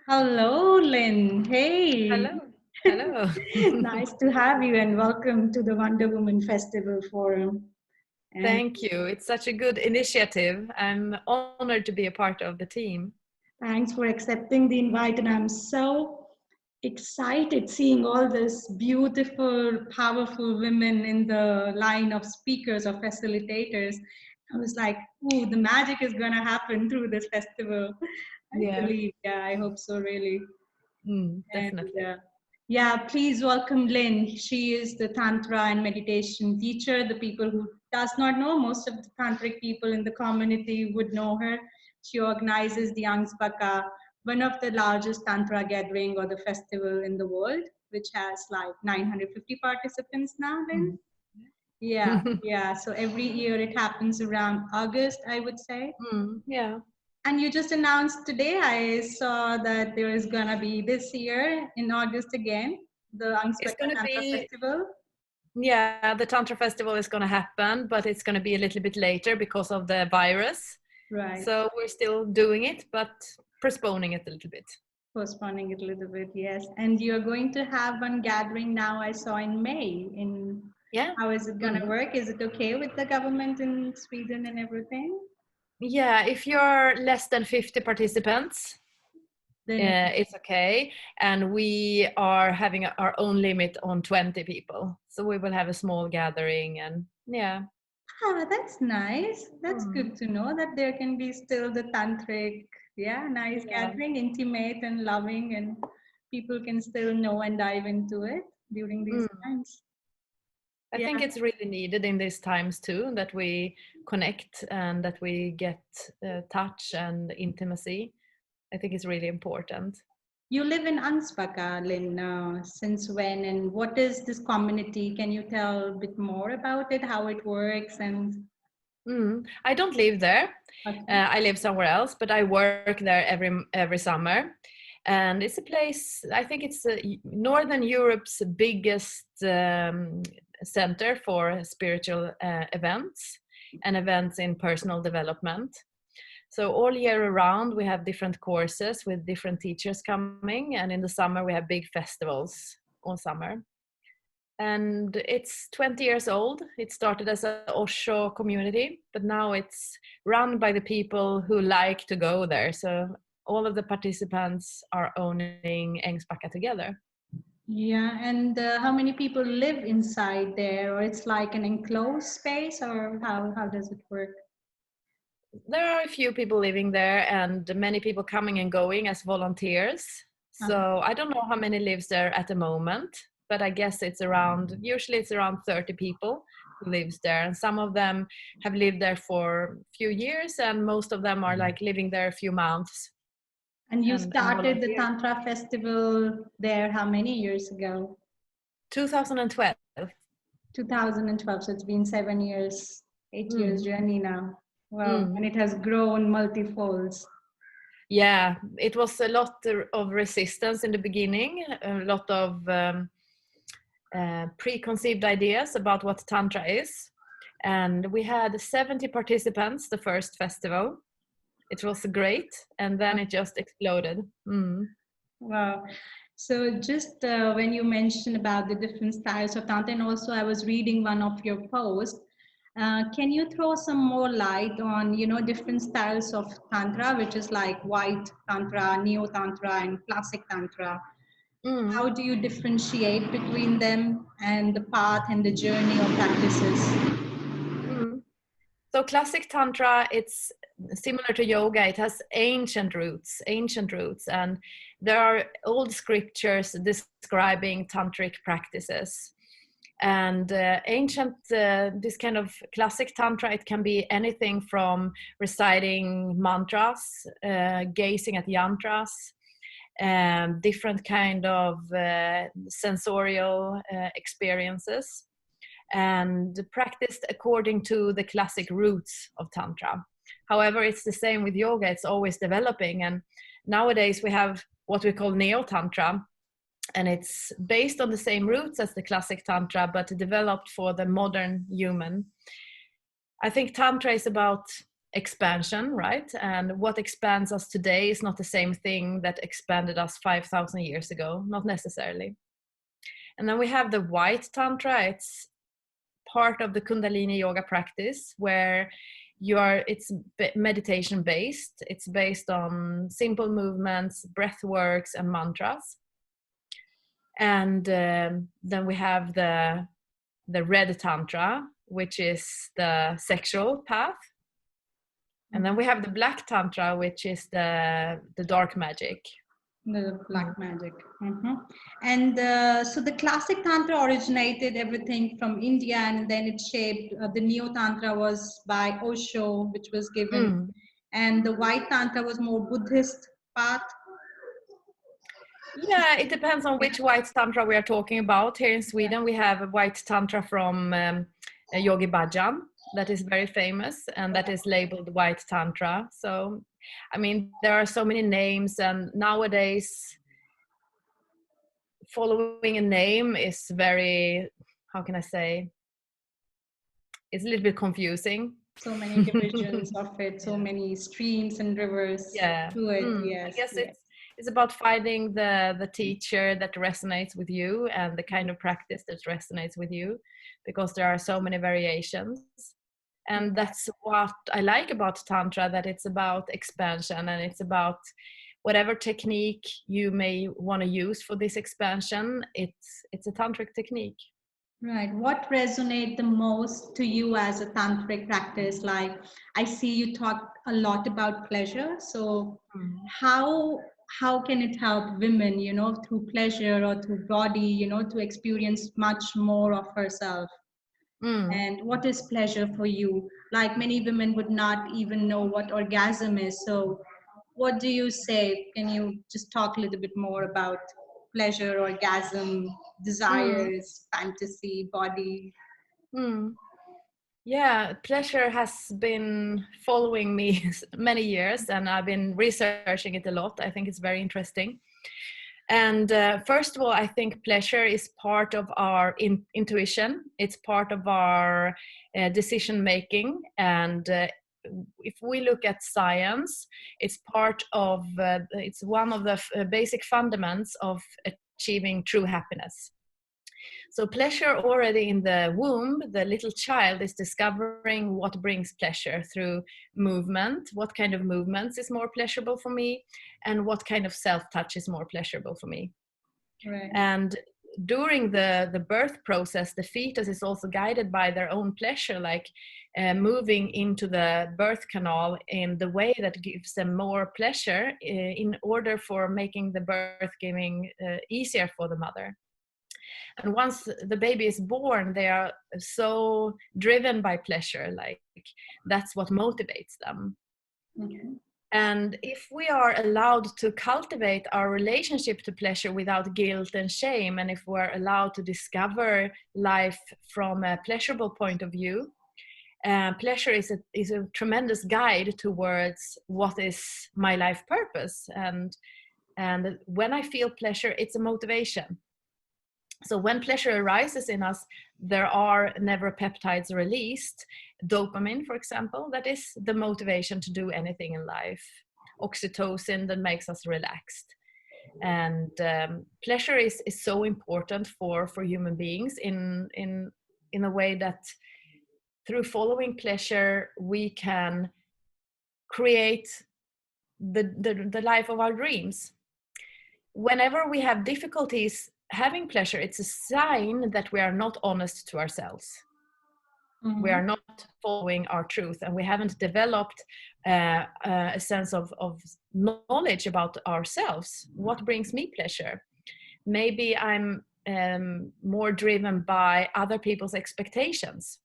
Hello, Lynn. Hey, Hello. Hello. nice to have you and welcome to the Wonder Woman Festival Forum. And Thank you. It's such a good initiative. I'm honored to be a part of the team. thanks for accepting the invite. And I'm so excited seeing all this beautiful, powerful women in the line of speakers or facilitators. I was like, ooh, the magic is going to happen through this festival. I Yeah, believe, yeah, I hope so, really. And definitely. yeah, please welcome Lynn. She is the Tantra and meditation teacher. The people who does not know, most of the Tantric people in the community would know her. She organizes the Angspaka, one of the largest Tantra gathering or the festival in the world, which has like 950 participants now, Lynn. Mm. Yeah, yeah. So every year it happens around August, I would say. Yeah. And you just announced today, I saw that there is gonna be this year in August again, the It's Angspeka going to Tantra be, Festival. yeah, the Tantra Festival is going to happen, but it's going to be a little bit later because of the virus. Right. So we're still doing it, but postponing it a little bit. Postponing it a little bit, yes. And you're going to have one gathering now, I saw in May. In Yeah. how is it gonna work? Is it okay with the government in Sweden and everything? Yeah, if you're less than 50 participants, Then it, it's okay. And we are having our own limit on 20 people. So we will have a small gathering and yeah. that's nice. That's Mm. good to know that there can be still the tantric, yeah, nice Yeah. gathering, intimate and loving, and people can still know and dive into it during these Mm. times. I Yeah. think it's really needed in these times too, that we connect and that we get touch and intimacy. I think it's really important. You live in Anspaka, Lynn, since when, and what is this community? Can you tell a bit more about it, how it works, and I don't live there. okay. I live somewhere else, but I work there every summer. And it's a place. I think it's Northern Europe's biggest center for spiritual events and events in personal development. So all year around, we have different courses with different teachers coming, and in the summer we have big festivals all summer. And it's 20 years old. It started as a Osho community, but now it's run by the people who like to go there. So all of the participants are owning Ängsbacka together. Yeah, and how many people live inside there, or it's like an enclosed space, or how does it work? There are a few people living there and many people coming and going as volunteers. Uh, So I don't know how many lives there at the moment, but I guess usually it's around 30 people who lives there. And some of them have lived there for a few years and most of them are like living there a few months and you and started the volunteer. Tantra festival there how many years ago? 2012. 2012, so it's been 7 years, 8 years Mm. journey now. Wow, and Mm. it has grown multifolds. Yeah, it was a lot of resistance in the beginning, a lot of preconceived ideas about what Tantra is. And we had 70 participants the first festival. It was great. And then it just exploded. Wow. So just when you mentioned about the different styles of Tantra, and also I was reading one of your posts, can you throw some more light on, different styles of Tantra, which is like white Tantra, Neo Tantra, and classic Tantra? Mm. How do you differentiate between them and the path and the journey or practices? Mm. So classic Tantra, it's similar to yoga. It has ancient roots, and there are old scriptures describing tantric practices. And this kind of classic Tantra, it can be anything from reciting mantras, gazing at yantras, different kind of sensorial experiences and practiced according to the classic roots of Tantra. However, it's the same with yoga, it's always developing. And nowadays we have what we call Neo Tantra, and it's based on the same roots as the classic Tantra, but developed for the modern human. I think Tantra is about expansion, right? And what expands us today is not the same thing that expanded us 5,000 years ago, not necessarily. And then we have the white tantra. It's part of the Kundalini yoga practice where it's meditation based. It's based on simple movements, breath works, and mantras. And then we have the red tantra, which is the sexual path. And then we have the black tantra, which is the dark magic. The black magic. And so the classic tantra originated everything from India, and then it shaped. The neo tantra was by Osho, which was given, and the white tantra was more Buddhist path. Yeah, it depends on which white tantra we are talking about. Here in Sweden, we have a white tantra from Yogi Bhajan that is very famous, and that is labeled white tantra. So, I mean, there are so many names, and nowadays following a name is very, how can I say, it's a little bit confusing. So many divisions of it, so many streams and rivers to it. Yes, I guess it's about finding the teacher that resonates with you and the kind of practice that resonates with you, because there are so many variations. And that's what I like about Tantra, that it's about expansion, and it's about whatever technique you may want to use for this expansion. It's a Tantric technique. Right. What resonate the most to you as a tantric practice? Like, I see you talk a lot about pleasure. So how can it help women, through pleasure or through body, to experience much more of herself? And what is pleasure for you? Like, many women would not even know what orgasm is. So what do you say? Can you just talk a little bit more about pleasure, orgasm, desires, fantasy, body? Yeah, pleasure has been following me many years, and I've been researching it a lot. I think it's very interesting. And first of all, I think pleasure is part of our intuition. It's part of our decision making. And if we look at science, it's it's one of the basic fundamentals of achieving true happiness. So pleasure already in the womb, the little child is discovering what brings pleasure through movement. What kind of movements is more pleasurable for me, and what kind of self-touch is more pleasurable for me. Right. And during the birth process, the fetus is also guided by their own pleasure, like moving into the birth canal in the way that gives them more pleasure in order for making the birth giving easier for the mother. And once the baby is born, they are so driven by pleasure, like that's what motivates them. And if we are allowed to cultivate our relationship to pleasure without guilt and shame, and if we're allowed to discover life from a pleasurable point of view, pleasure is a tremendous guide towards what is my life purpose. And when I feel pleasure, it's a motivation. So when pleasure arises in us, there are neuropeptides released. Dopamine, for example, that is the motivation to do anything in life. Oxytocin, that makes us relaxed. And pleasure is so important for human beings in a way that through following pleasure, we can create the life of our dreams. Whenever we have difficulties having pleasure, it's a sign that we are not honest to ourselves. We are not following our truth, and we haven't developed a sense of knowledge about ourselves. What brings me pleasure? Maybe I'm more driven by other people's expectations.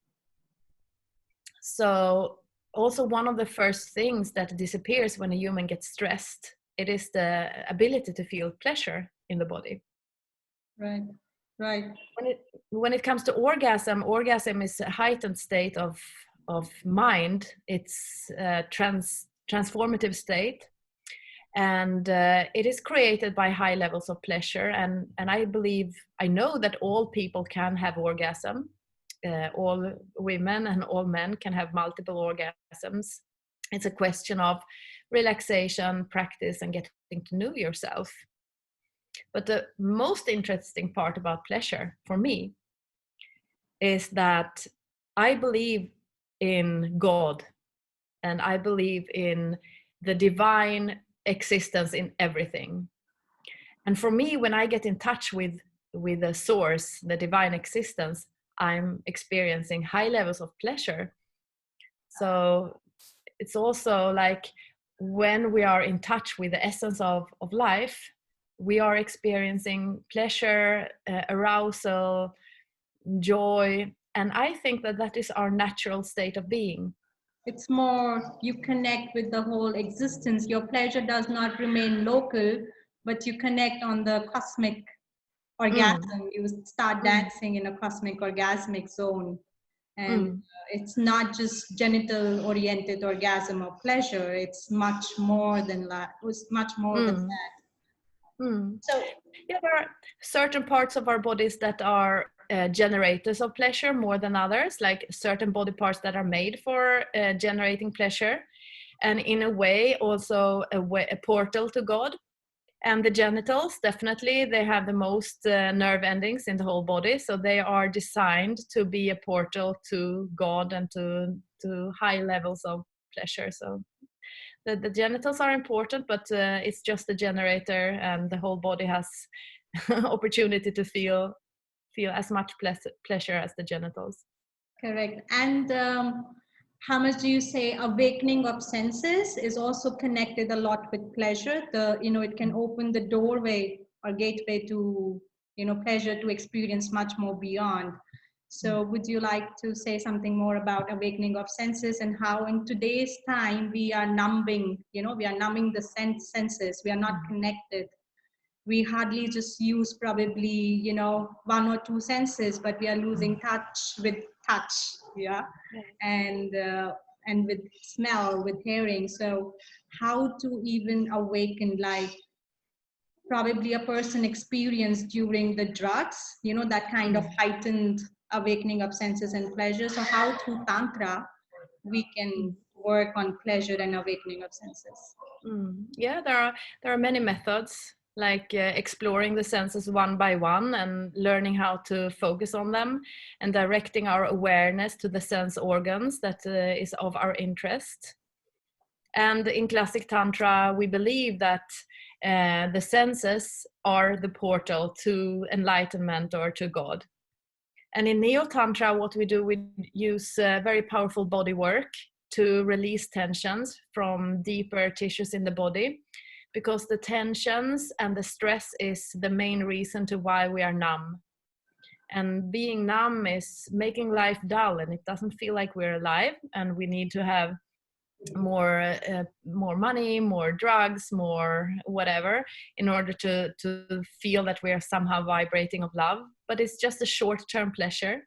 So also one of the first things that disappears when a human gets stressed, it is the ability to feel pleasure in the body. Right. When it comes to orgasm is a heightened state of mind. It's a transformative state, and it is created by high levels of pleasure. And I know that all people can have orgasm. All women and all men can have multiple orgasms. It's a question of relaxation, practice, and getting to know yourself. But the most interesting part about pleasure for me is that I believe in God, and I believe in the divine existence in everything. And for me, when I get in touch with the source, the divine existence, I'm experiencing high levels of pleasure. So it's also like when we are in touch with the essence of life, we are experiencing pleasure, arousal, joy. And I think that that is our natural state of being. It's more you connect with the whole existence. Your pleasure does not remain local, but you connect on the cosmic Mm, orgasm. You start mm, dancing in a cosmic orgasmic zone. And mm, it's not just genital oriented orgasm or pleasure. It's much more than that. It's much more than mm, that. mm. So Yeah, there are certain parts of our bodies that are generators of pleasure more than others, like certain body parts that are made for generating pleasure, and in a way also a portal to God. And the genitals, definitely, they have the most nerve endings in the whole body, so they are designed to be a portal to God and to high levels of pleasure. So the genitals are important, but it's just a generator, and the whole body has opportunity to feel as much pleasure as the genitals. correct. And how much do you say awakening of senses is also connected a lot with pleasure? It can open the doorway or gateway to, pleasure to experience much more beyond. So would you like to say something more about awakening of senses and how in today's time we are numbing the senses. We are not connected. We hardly just use probably one or two senses, but we are losing touch with touch, yeah, and with smell, with hearing. So how to even awaken, like probably a person experienced during the drugs, that kind of Mm. heightened awakening of senses and pleasure. So how through tantra we can work on pleasure and awakening of senses? Yeah, there are many methods, like exploring the senses one by one and learning how to focus on them, and directing our awareness to the sense organs that is of our interest. And in classic tantra, we believe that the senses are the portal to enlightenment or to God. And in neo tantra, what we do, we use very powerful body work to release tensions from deeper tissues in the body, because the tensions and the stress is the main reason to why we are numb. And being numb is making life dull, and it doesn't feel like we're alive, and we need to have more money, more drugs, more whatever, in order to feel that we are somehow vibrating of love. But it's just a short-term pleasure.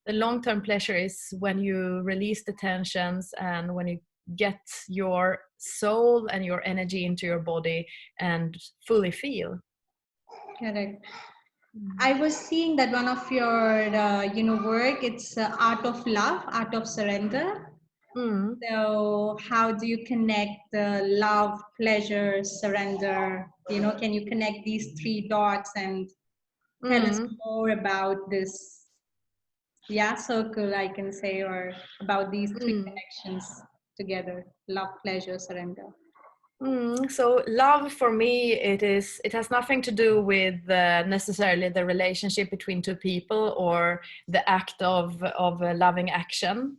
The long-term pleasure is when you release the tensions and when you get your soul and your energy into your body and fully feel. Correct. I was seeing that one of your, work, it's art of love, art of surrender. Mm. So how do you connect the love, pleasure, surrender? Can you connect these three dots and tell us Mm. more about this, yeah, circle, I can say, or about these three Mm. connections together, love, pleasure, surrender? So love for me, it has nothing to do with necessarily the relationship between two people or the act of a loving action.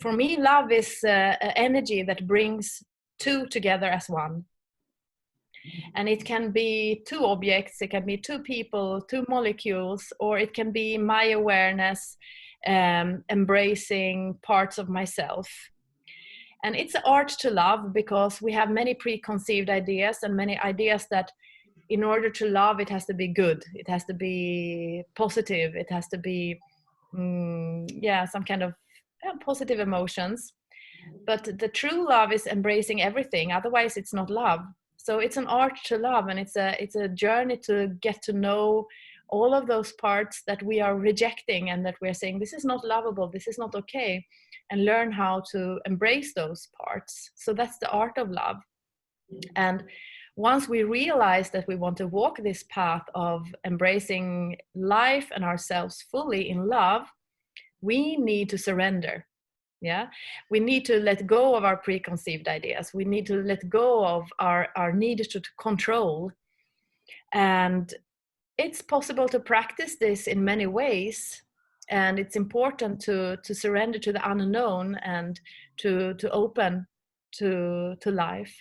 For me, love is energy that brings two together as one. And it can be two objects, it can be two people, two molecules, or it can be my awareness embracing parts of myself. And it's art to love, because we have many preconceived ideas and many ideas that in order to love, it has to be good, it has to be positive, it has to be some kind of positive emotions. But the true love is embracing everything, otherwise it's not love. So it's an art to love, and it's a journey to get to know all of those parts that we are rejecting and that we're saying this is not lovable, this is not okay. and learn how to embrace those parts. So that's the art of love. And once we realize that we want to walk this path of embracing life and ourselves fully in love, we need to surrender. Yeah, we need to let go of our preconceived ideas. We need to let go of our need to control. And it's possible to practice this in many ways. And it's important to surrender to the unknown and to open to life.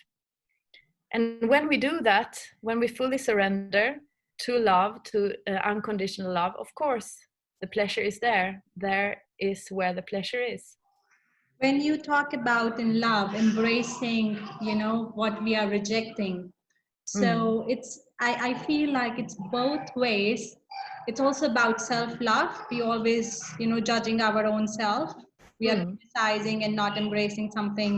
And when we do that, when we fully surrender to love, to unconditional love, of course, the pleasure is there. There is where the pleasure is. When you talk about in love, embracing, what we are rejecting. Mm. So I feel like it's both ways. It's also about self-love. We always, judging our own self. We are Mm. criticizing and not embracing something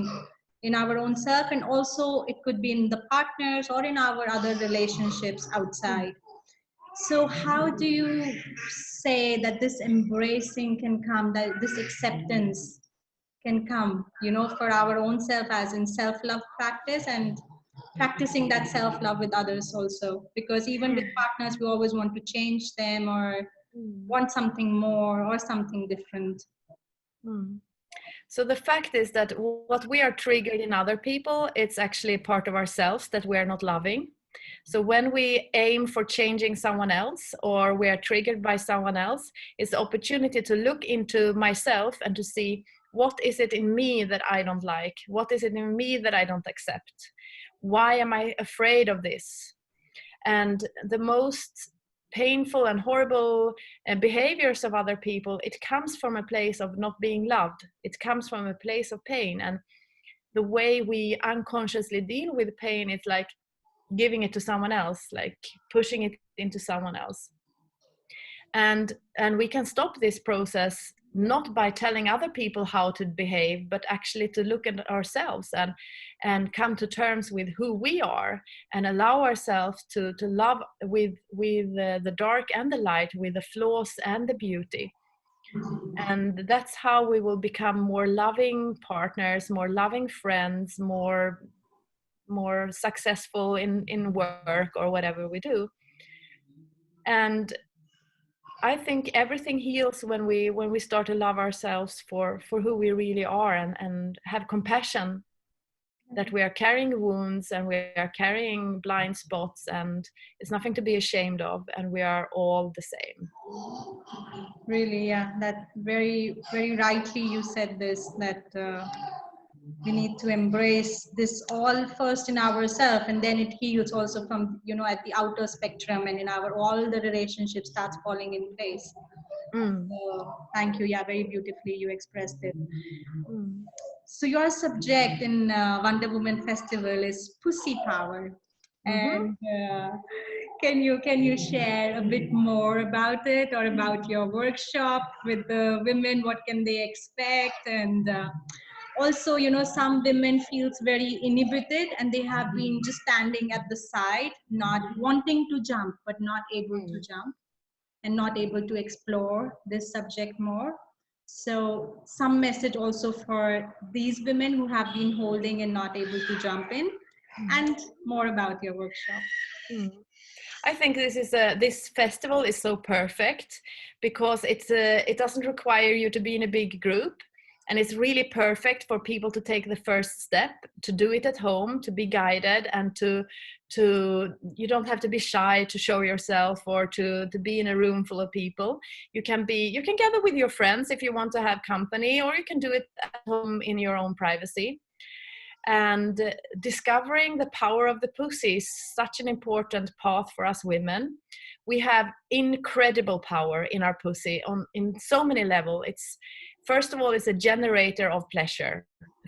in our own self. And also it could be in the partners or in our other relationships Mm. outside. So how do you say that this embracing can come, that this acceptance can come, for our own self, as in self-love practice, and practicing that self-love with others also? Because even with Mm. partners, we always want to change them or Mm. want something more or something different. Mm. So the fact is that what we are triggered in other people, it's actually part of ourselves that we're not loving. So when we aim for changing someone else or we are triggered by someone else, it's the opportunity to look into myself and to see what is it in me that I don't like? What is it in me that I don't accept? Why am I afraid of this? And the most painful and horrible behaviors of other people, it comes from a place of not being loved. It comes from a place of pain. And the way we unconsciously deal with pain is like giving it to someone else, like pushing it into someone else. And we can stop this process not by telling other people how to behave, but actually to look at ourselves and come to terms with who we are and allow ourselves to love with the dark and the light, with the flaws and the beauty. And that's how we will become more loving partners, more loving friends, more successful in work or whatever we do. And I think everything heals when we start to love ourselves for who we really are, and have compassion that we are carrying wounds and we are carrying blind spots, and it's nothing to be ashamed of, and we are all the same. Really, yeah, that very, very rightly you said this, that we need to embrace this all first in ourselves, and then it heals also from, at the outer spectrum, and in our all the relationships starts falling in place. Mm. So thank you. Yeah, very beautifully you expressed it. Mm. So your subject in Wonder Woman Festival is pussy power, Mm-hmm. and can you share a bit more about it, or about your workshop with the women? What can they expect? And also, some women feels very inhibited, and they have been just standing at the side, not wanting to jump, but not able to Mm. jump, and not able to explore this subject more. So some message also for these women who have been holding and not able to jump in, Mm. and more about your workshop. Mm. I think this festival is so perfect because it doesn't require you to be in a big group, and it's really perfect for people to take the first step, to do it at home, to be guided, and to you don't have to be shy to show yourself or to be in a room full of people. You can gather with your friends if you want to have company, or you can do it at home in your own privacy. And discovering the power of the pussy is such an important path for us women. We have incredible power in our pussy in so many levels. It's, first of all, it's a generator of pleasure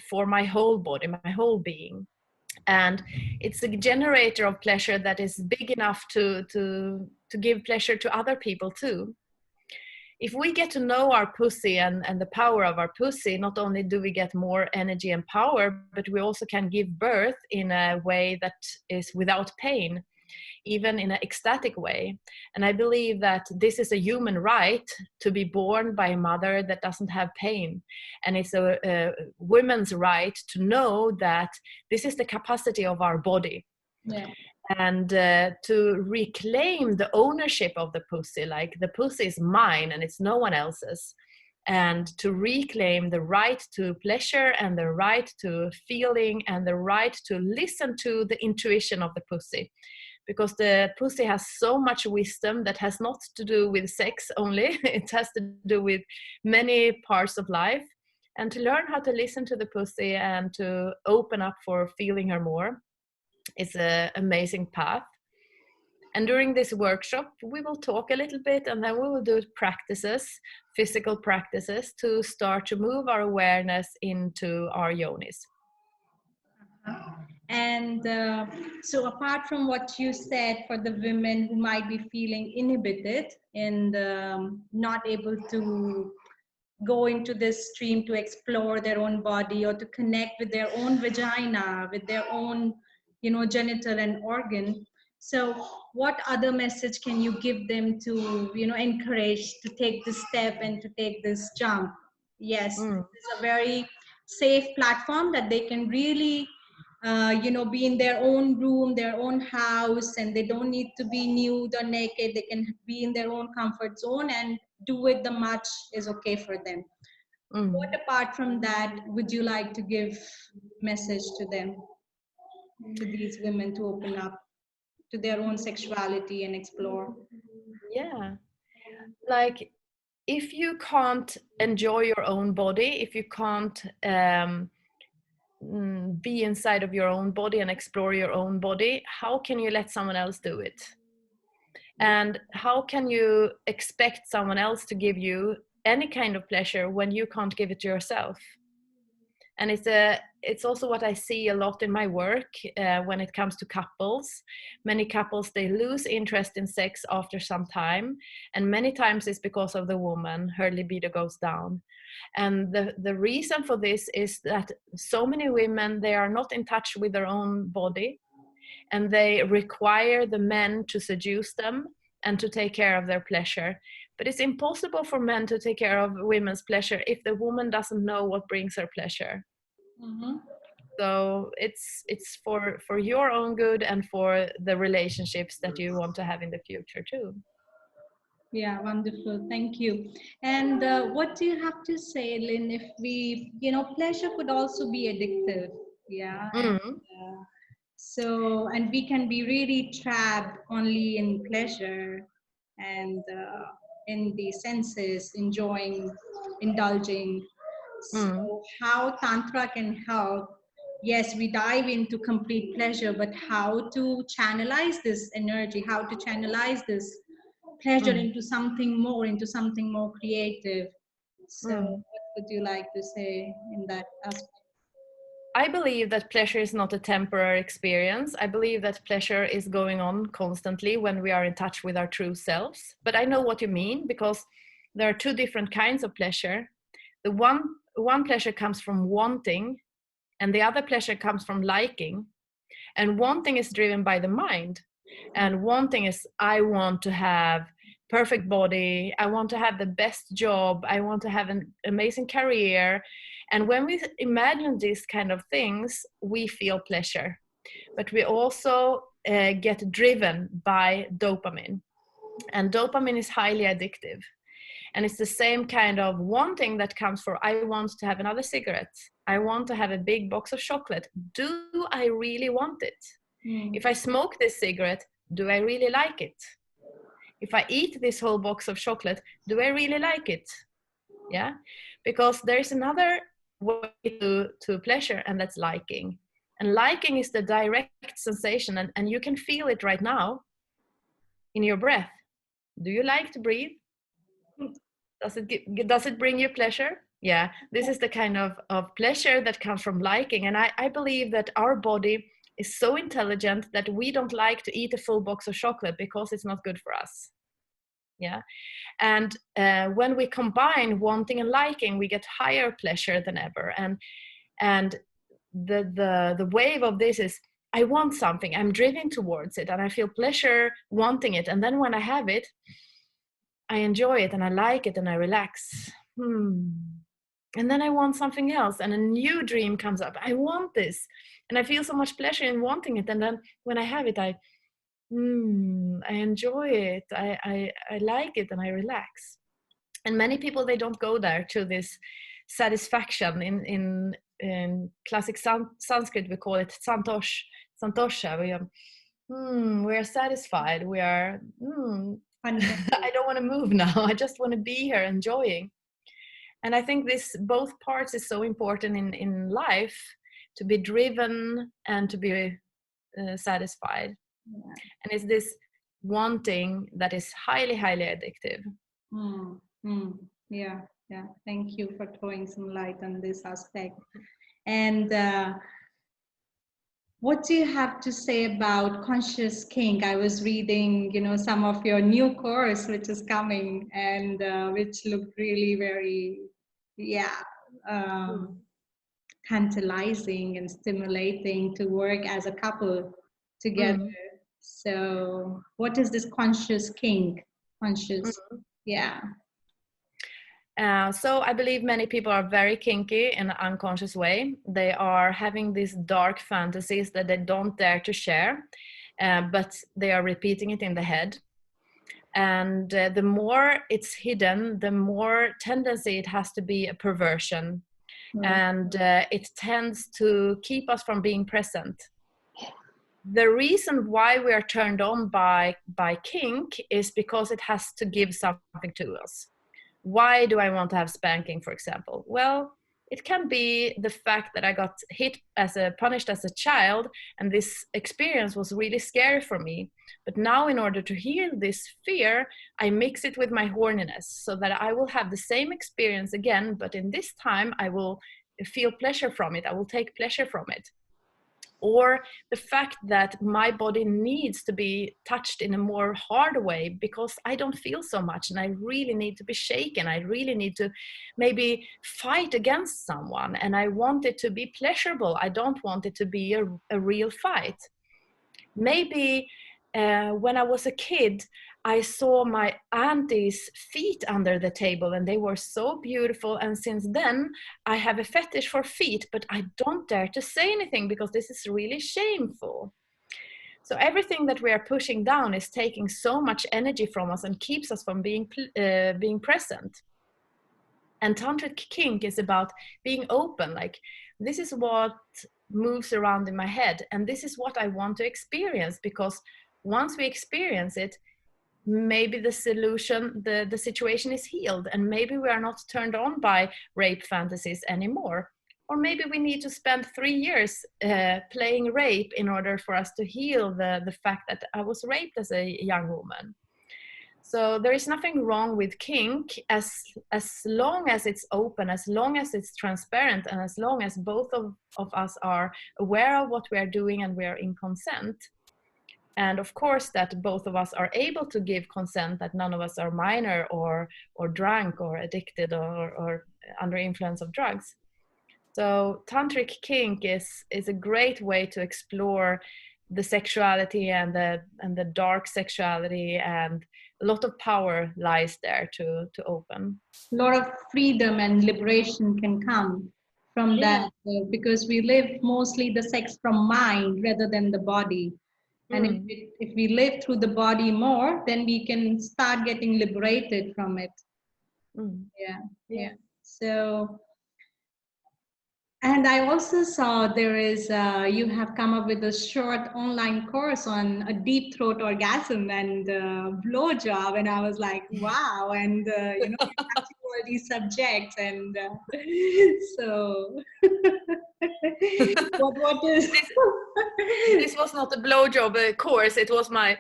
for my whole body, my whole being. And it's a generator of pleasure that is big enough to give pleasure to other people too. If we get to know our pussy and the power of our pussy, not only do we get more energy and power, but we also can give birth in a way that is without pain. even in an ecstatic way. And I believe that this is a human right to be born by a mother that doesn't have pain. And it's a woman's right to know that this is the capacity of our body. Yeah. And to reclaim the ownership of the pussy, like the pussy is mine and it's no one else's. And to reclaim the right to pleasure and the right to feeling and the right to listen to the intuition of the pussy. Because the pussy has so much wisdom that has not to do with sex only, it has to do with many parts of life. And to learn how to listen to the pussy and to open up for feeling her more is an amazing path. And during this workshop, we will talk a little bit, and then we will do practices, physical practices, to start to move our awareness into our yonis. And so apart from what you said, for the women who might be feeling inhibited and not able to go into this stream to explore their own body or to connect with their own vagina, with their own, genital and organ. So what other message can you give them to, encourage to take this step and to take this jump? Yes, this is a very safe platform that they can really, be in their own room, their own house, and they don't need to be nude or naked. They can be in their own comfort zone and do it the much is okay for them. What apart from that would you like to give message to them, to these women, to open up to their own sexuality and explore? Yeah, like if you can't enjoy your own body, if you can't be inside of your own body and explore your own body, how can you let someone else do it? And how can you expect someone else to give you any kind of pleasure when you can't give it to yourself? And it's also what I see a lot in my work when it comes to couples. Many couples, they lose interest in sex after some time, and many times it's because of the woman. Her libido goes down. And the reason for this is that so many women, they are not in touch with their own body, and they require the men to seduce them and to take care of their pleasure. But it's impossible for men to take care of women's pleasure if the woman doesn't know what brings her pleasure. Mm-hmm. So it's for your own good and for the relationships that you want to have in the future too. Yeah, wonderful. Thank you. And what do you have to say, Lynn, if we, pleasure could also be addictive. Yeah. And, Mm, so, and we can be really trapped only in pleasure and in the senses, enjoying, indulging. mm, So, how Tantra can help? Yes, we dive into complete pleasure, but how to channelize this energy, how to channelize this pleasure mm, into something more creative. So, mm. what would you like to say in that aspect? I believe that pleasure is not a temporary experience. I believe that pleasure is going on constantly when we are in touch with our true selves. But I know what you mean, because there are two different kinds of pleasure. The one pleasure comes from wanting, and the other pleasure comes from liking. And wanting is driven by the mind. And wanting is, I want to have perfect body, I want to have the best job, I want to have an amazing career. And when we imagine these kind of things, we feel pleasure. But we also get driven by dopamine. And dopamine is highly addictive. And it's the same kind of wanting that comes for, I want to have another cigarette, I want to have a big box of chocolate. Do I really want it? If I smoke this cigarette, do I really like it? If I eat this whole box of chocolate, do I really like it? Yeah, because there's another way to pleasure, and that's liking. And liking is the direct sensation, and you can feel it right now in your breath. Do you like to breathe? Does it bring you pleasure? Yeah, this is the kind of pleasure that comes from liking. And I believe that our body is so intelligent that we don't like to eat a full box of chocolate because it's not good for us. Yeah. And when we combine wanting and liking, we get higher pleasure than ever. And the wave of this is, I want something, I'm driven towards it, and I feel pleasure wanting it. And then when I have it, I enjoy it and I like it and I relax. And then I want something else, and a new dream comes up. I want this, and I feel so much pleasure in wanting it. And then when I have it, I enjoy it. I like it and I relax. And many people, they don't go there to this satisfaction. In classic Sanskrit, we call it santosha. We are satisfied. We are. I don't want to move now. I just want to be here enjoying. And I think this both parts is so important in life, to be driven and to be satisfied. Yeah. And it's this wanting that is highly addictive. Yeah. Thank you for throwing some light on this aspect. And what do you have to say about conscious kink? I was reading, some of your new course, which is coming, and which looked really very, tantalizing and stimulating to work as a couple together. So, what is this conscious kink? Yeah. So I believe many people are very kinky in an unconscious way. They are having these dark fantasies that they don't dare to share, but they are repeating it in the head. And the more it's hidden, the more tendency it has to be a perversion. And it tends to keep us from being present. The reason why we are turned on by kink is because it has to give something to us. Why do I want to have spanking, for example? Well, it can be the fact that I got punished as a child, and this experience was really scary for me. But now, in order to heal this fear, I mix it with my horniness, so that I will have the same experience again, but in this time I will feel pleasure from it. I will take pleasure from it. Or the fact that my body needs to be touched in a more hard way because I don't feel so much, and I really need to be shaken. I really need to maybe fight against someone, and I want it to be pleasurable. I don't want it to be a real fight. Maybe when I was a kid, I saw my auntie's feet under the table, and they were so beautiful. And since then, I have a fetish for feet, but I don't dare to say anything because this is really shameful. So everything that we are pushing down is taking so much energy from us and keeps us from being present. And Tantric kink is about being open. Like, this is what moves around in my head, and this is what I want to experience, because once we experience it, maybe the situation is healed, and maybe we are not turned on by rape fantasies anymore. Or maybe we need to spend 3 years playing rape in order for us to heal the fact that I was raped as a young woman. So there is nothing wrong with kink as long as it's open, as long as it's transparent, and as long as both of us are aware of what we are doing and we are in consent. And of course that both of us are able to give consent, that none of us are minor or drunk or addicted or under influence of drugs. So Tantric kink is a great way to explore the sexuality and the dark sexuality, and a lot of power lies there to open. A lot of freedom and liberation can come from that, because we live mostly the sex from mind rather than the body. And if we live through the body more, then we can start getting liberated from it. Yeah. So, and I also saw there is, you have come up with a short online course on a deep throat orgasm and blowjob. And I was like, wow. And, you have all these subjects. And so, what is this was not a blowjob course. It was my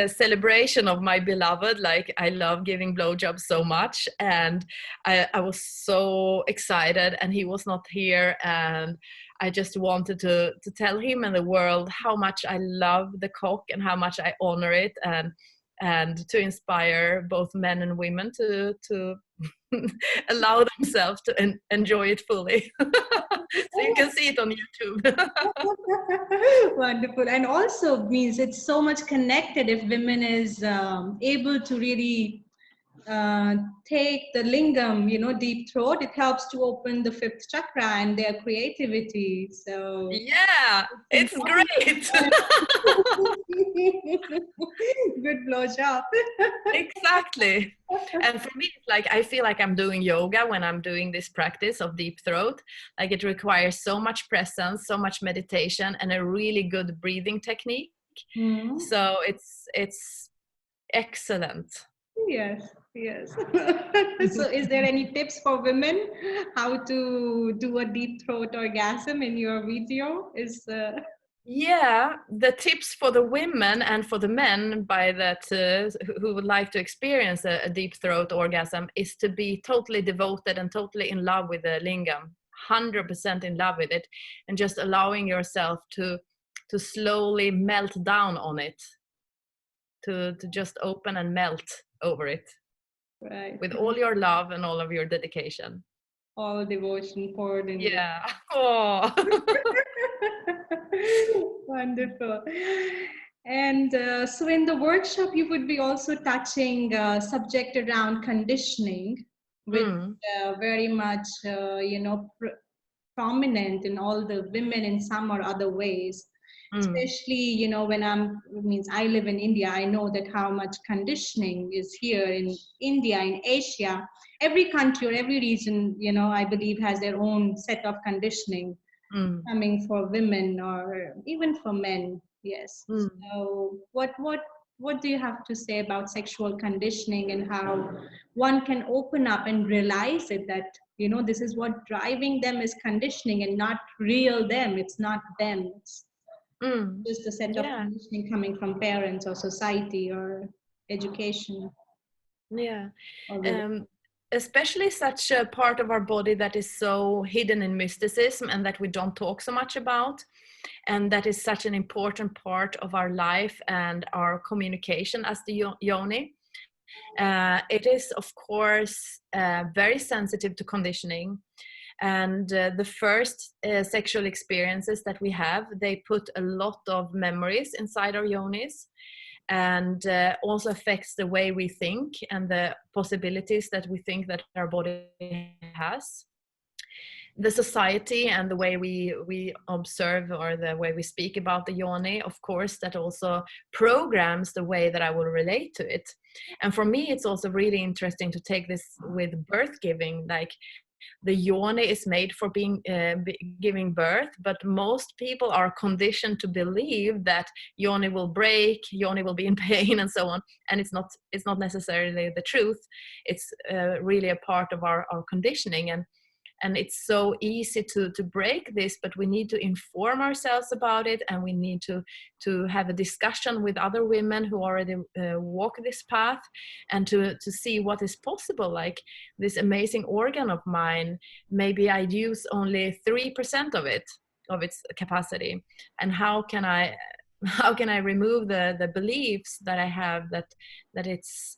celebration of my beloved. Like, I love giving blowjobs so much, and I was so excited, and he was not here, and I just wanted to tell him and the world how much I love the cock and how much I honor it, and to inspire both men and women to allow themselves to enjoy it fully. So you can see it on YouTube. Wonderful. And also means it's so much connected if women is able to really uh, take the lingam, deep throat. It helps to open the fifth chakra and their creativity. So Yeah, it's it's great. important. Good blowjob. Exactly. And for me, it's like I feel like I'm doing yoga when I'm doing this practice of deep throat. Like it requires so much presence, so much meditation, and a really good breathing technique. Mhm. So it's excellent. Yes, yes. So, is there any tips for women how to do a deep throat orgasm in your video? Yeah, the tips for the women and for the men by that who would like to experience a deep throat orgasm is to be totally devoted and totally in love with the lingam, 100% in love with it, and just allowing yourself to slowly melt down on it, to just open and melt over it Right? with all your love and all of your dedication. All devotion poured in this. Yeah. Oh. Wonderful. And so, in the workshop, you would be also touching subject around conditioning, which Mm, very much, prominent in all the women in some or other ways. mm, Especially, when I live in India, I know that how much conditioning is here in India, in Asia. Every country or every region, I believe has their own set of conditioning mm, coming for women or even for men. Yes. mm. So what do you have to say about sexual conditioning and how one can open up and realize it that this is what driving them is conditioning and not real them. It's not them. It's Mm. just a set of Yeah. conditioning coming from parents or society or education Yeah. or whatever. Um, Especially such a part of our body that is so hidden in mysticism and that we don't talk so much about, and that is such an important part of our life and our communication as the yoni. It is, of course, very sensitive to conditioning. And the first sexual experiences that we have, they put a lot of memories inside our yonis, and also affects the way we think and the possibilities that we think that our body has. The society and the way we observe or the way we speak about the yoni, of course, that also programs the way that I will relate to it. And for me, it's also really interesting to take this with birth giving. Like, the yoni is made for being giving birth, but most people are conditioned to believe that yoni will break, yoni will be in pain, and so on. And it's not necessarily the truth. It's really a part of our conditioning, and it's so easy to break this, but we need to inform ourselves about it, and we need to have a discussion with other women who already walk this path, and to see what is possible. Like, this amazing organ of mine, maybe I use only 3% of it, of its capacity, and how can I remove the beliefs that I have that it's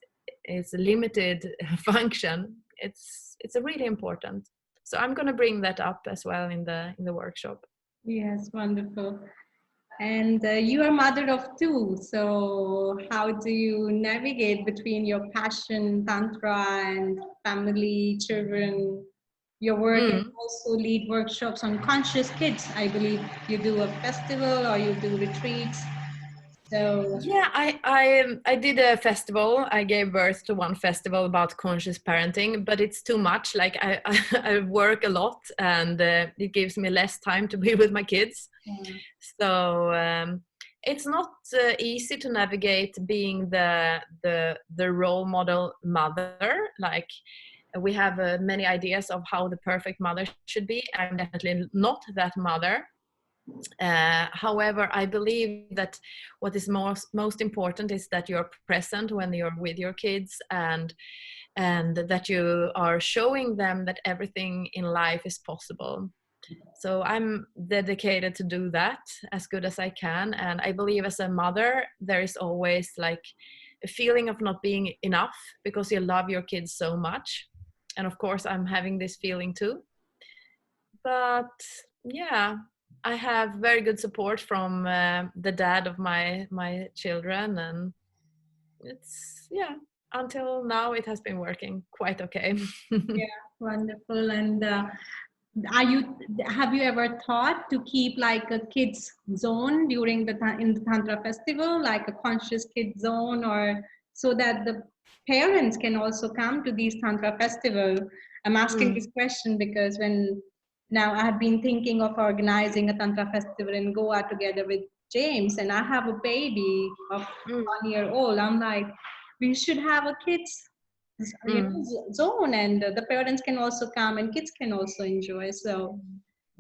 a limited function. It's a really important. So I'm going to bring that up as well in the workshop. Yes, wonderful. And you are mother of two, so how do you navigate between your passion, tantra, and family, children, your work, and Mm. also lead workshops on conscious kids? I believe you do a festival or you do retreats. So, Yeah, I did a festival. I gave birth to one festival about conscious parenting, but it's too much. Like, I work a lot, and it gives me less time to be with my kids. So it's not easy to navigate being the role model mother. Like, we have many ideas of how the perfect mother should be. I'm definitely not that mother. However, I believe that what is most important is that you're present when you're with your kids, and that you are showing them that everything in life is possible. So I'm dedicated to do that as good as I can. And I believe as a mother, there is always like a feeling of not being enough because you love your kids so much. and of course I'm having this feeling too. But yeah, I have very good support from the dad of my children, and it's, yeah, until now it has been working quite okay. Yeah, wonderful. And are you have you ever thought to keep like a kids zone during in the Tantra festival, like a conscious kids zone, or so that the parents can also come to these Tantra festival? I'm asking this Mm, question because when now I have been thinking of organizing a Tantra festival in Goa together with James, and I have a baby of mm, 1 year old. I'm like, we should have a kids mm. zone, and the parents can also come and kids can also enjoy. So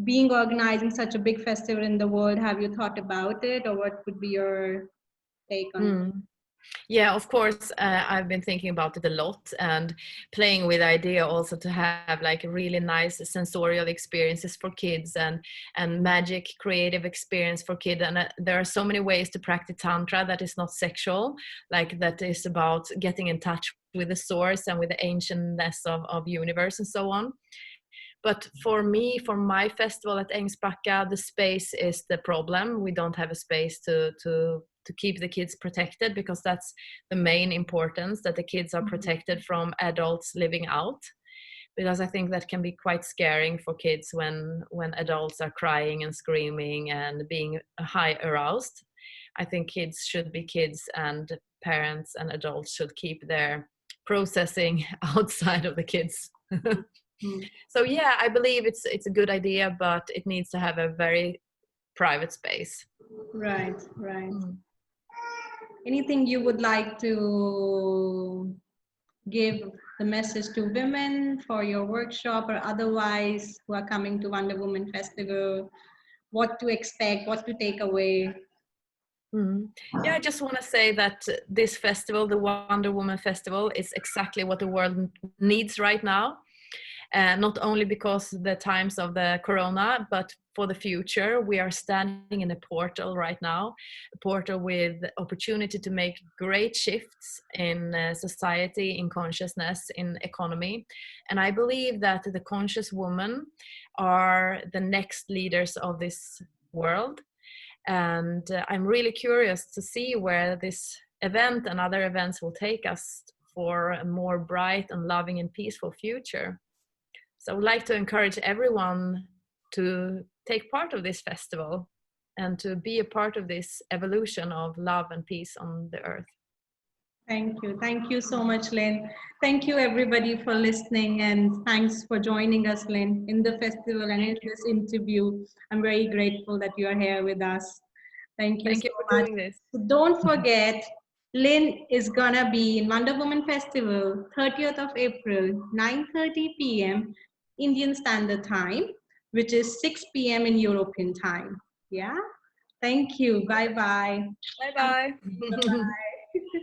being organizing such a big festival in the world, have you thought about it, or what would be your take on it? Mm. Yeah, of course, I've been thinking about it a lot and playing with the idea also to have like really nice sensorial experiences for kids and magic creative experience for kids. And there are so many ways to practice tantra that is not sexual, like that is about getting in touch with the source and with the ancientness of universe and so on. But for me, for my festival at Ängsbacka, the space is the problem. We don't have a space to keep the kids protected, because that's the main importance, that the kids are protected from adults living out. Because I think that can be quite scaring for kids when adults are crying and screaming and being high aroused. I think kids should be kids, and parents and adults should keep their processing outside of the kids. Mhm. So yeah, I believe it's a good idea, but it needs to have a very private space. Right, right. Mm. Anything you would like to give the message to women for your workshop or otherwise who are coming to Wonder Woman Festival? What to expect, what to take away? Mm. Yeah, I just want to say that this festival, the Wonder Woman Festival, is exactly what the world needs right now. Not only because the times of the corona, but for the future. We are standing in a portal right now, a portal with opportunity to make great shifts in society, in consciousness, in economy. And I believe that the conscious women are the next leaders of this world. And I'm really curious to see where this event and other events will take us for a more bright and loving and peaceful future. So I would like to encourage everyone to take part of this festival and to be a part of this evolution of love and peace on the earth. Thank you. Thank you so much, Lynn. Thank you, everybody, for listening. And thanks for joining us, Lynn, in the festival and in Thank you. this interview. I'm very grateful that you are here with us. Thank you Thank so you for much. doing this. So don't forget, Lynn is going to be in Wonder Woman Festival, 30th of April, 9:30 p.m. Indian Standard Time, which is 6 p.m. in European time. Yeah? Thank you. Bye-bye. Bye bye. Bye-bye.